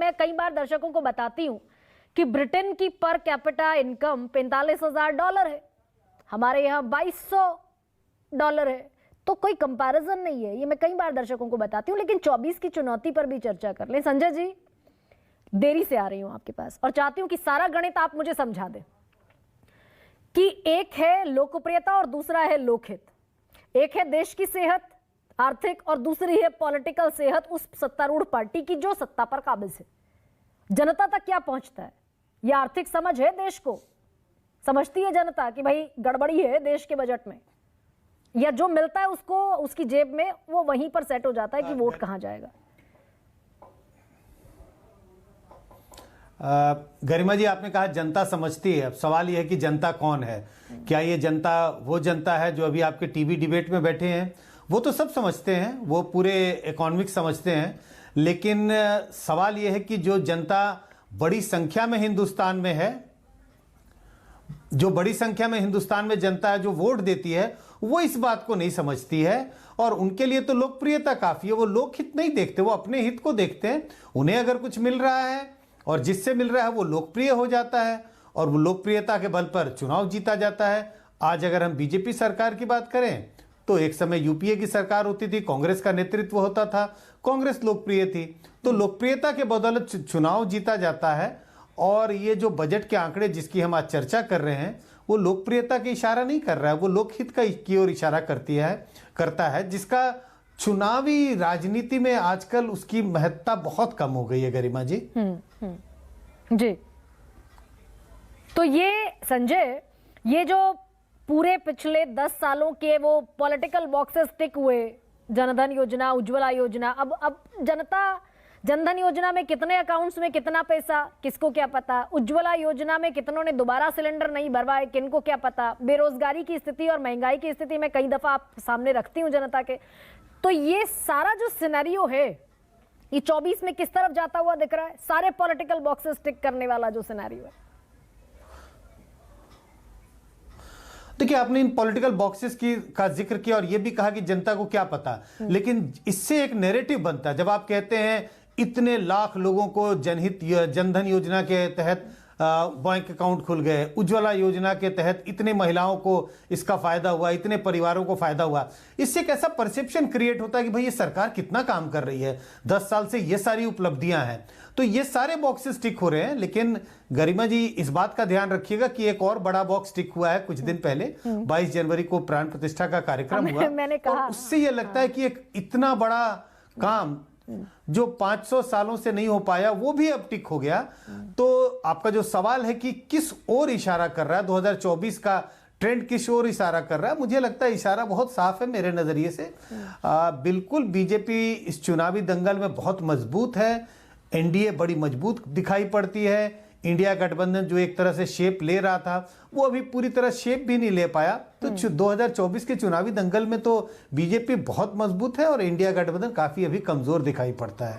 मैं कई बार दर्शकों को बताती हूं कि ब्रिटेन की पर कैपिटा इनकम $45,000 है, हमारे यहाँ $2,200 है, तो कोई कंपैरिजन नहीं है। ये मैं कई बार दर्शकों को बताती हूँ। लेकिन 24 की चुनौती पर भी चर्चा कर लें। संजय जी, देरी से आ रही हूं आपके पास और चाहती हूं कि सारा गणित आप मुझे समझा दें कि एक है लोकप्रियता और दूसरा है लोकहित, एक है देश की सेहत आर्थिक और दूसरी है पॉलिटिकल सेहत उस सत्तारूढ़ पार्टी की जो सत्ता पर काबिज है। जनता तक क्या पहुंचता है? यह आर्थिक समझ है, देश को समझती है जनता कि भाई गड़बड़ी है देश के बजट में, या जो मिलता है उसको उसकी जेब में वो वहीं पर सेट हो जाता है कि वोट कहां जाएगा? गरिमा जी, आपने कहा जनता समझती है। अब सवाल यह है कि जनता कौन है? क्या ये जनता वो जनता है जो अभी आपके टीवी डिबेट में बैठे हैं? वो तो सब समझते हैं, वो पूरे इकोनॉमिक्स समझते हैं, लेकिन सवाल यह है कि जो जनता बड़ी संख्या में हिंदुस्तान में है, जो बड़ी संख्या में हिंदुस्तान में जनता है जो वोट देती है, वो इस बात को नहीं समझती है और उनके लिए तो लोकप्रियता काफी है। वो लोकहित नहीं देखते, वो अपने हित को देखते हैं। उन्हें अगर कुछ मिल रहा है और जिससे मिल रहा है वो लोकप्रिय हो जाता है और वो लोकप्रियता के बल पर चुनाव जीता जाता है। आज अगर हम बीजेपी सरकार की बात करें तो एक समय यूपीए की सरकार होती थी, कांग्रेस का नेतृत्व होता था, कांग्रेस लोकप्रिय थी, तो लोकप्रियता के बदौलत चुनाव जीता जाता है। और ये जो बजट के आंकड़े जिसकी हम आज चर्चा कर रहे हैं वो लोकप्रियता की इशारा नहीं कर रहा है, वो लोकहित की ओर इशारा करता है, जिसका चुनावी राजनीति में आजकल उसकी महत्ता बहुत कम हो गई है। गरिमा जी जी, तो ये संजय, ये जो पूरे पिछले 10 सालों के वो पॉलिटिकल बॉक्सेस टिक हुए, जनधन योजना, उज्ज्वला योजना, अब जनता जनधन योजना में कितने अकाउंट्स में कितना पैसा किसको क्या पता, उज्ज्वला योजना में कितनों ने दोबारा सिलेंडर नहीं भरवाए किनको क्या पता, बेरोजगारी की स्थिति और महंगाई की स्थिति में कई दफा आप सामने रखती हूँ जनता के। तो ये सारा जो सिनेरियो है ये 24 में किस तरफ जाता हुआ दिख रहा है? सारे पॉलिटिकल बॉक्सेस टिक करने वाला जो सिनेरियो है। देखिए, आपने इन पॉलिटिकल बॉक्सेस का जिक्र किया और यह भी कहा कि जनता को क्या पता, लेकिन इससे एक नैरेटिव बनता है। जब आप कहते हैं इतने लाख लोगों को जनधन योजना के तहत बैंक अकाउंट खुल गए, उज्ज्वला योजना के तहत इतने महिलाओं को इसका फायदा हुआ, इतने परिवारों को फायदा हुआ, इससे एक ऐसा परसेप्शन क्रिएट होता है कि भाई ये सरकार कितना काम कर रही है, 10 साल से ये सारी उपलब्धियां हैं। तो ये सारे बॉक्सेस टिक हो रहे हैं। लेकिन गरिमा जी, इस बात का ध्यान रखिएगा कि एक और बड़ा बॉक्स टिक हुआ है कुछ दिन पहले, 22 जनवरी को प्राण प्रतिष्ठा का कार्यक्रम हुआ, मैंने कहा, और उससे ये लगता है कि एक इतना बड़ा काम जो 500 सालों से नहीं हो पाया वो भी अब टिक हो गया। तो आपका जो सवाल है कि किस ओर इशारा कर रहा है, 2024 का ट्रेंड किस ओर इशारा कर रहा है, मुझे लगता है इशारा बहुत साफ है मेरे नजरिए से। बिल्कुल बीजेपी इस चुनावी दंगल में बहुत मजबूत है, एनडीए बड़ी मजबूत दिखाई पड़ती है। इंडिया गठबंधन जो एक तरह से शेप ले रहा था वो अभी पूरी तरह शेप भी नहीं ले पाया। तो 2024 के चुनावी दंगल में तो बीजेपी बहुत मजबूत है और इंडिया गठबंधन काफी अभी कमजोर दिखाई पड़ता है।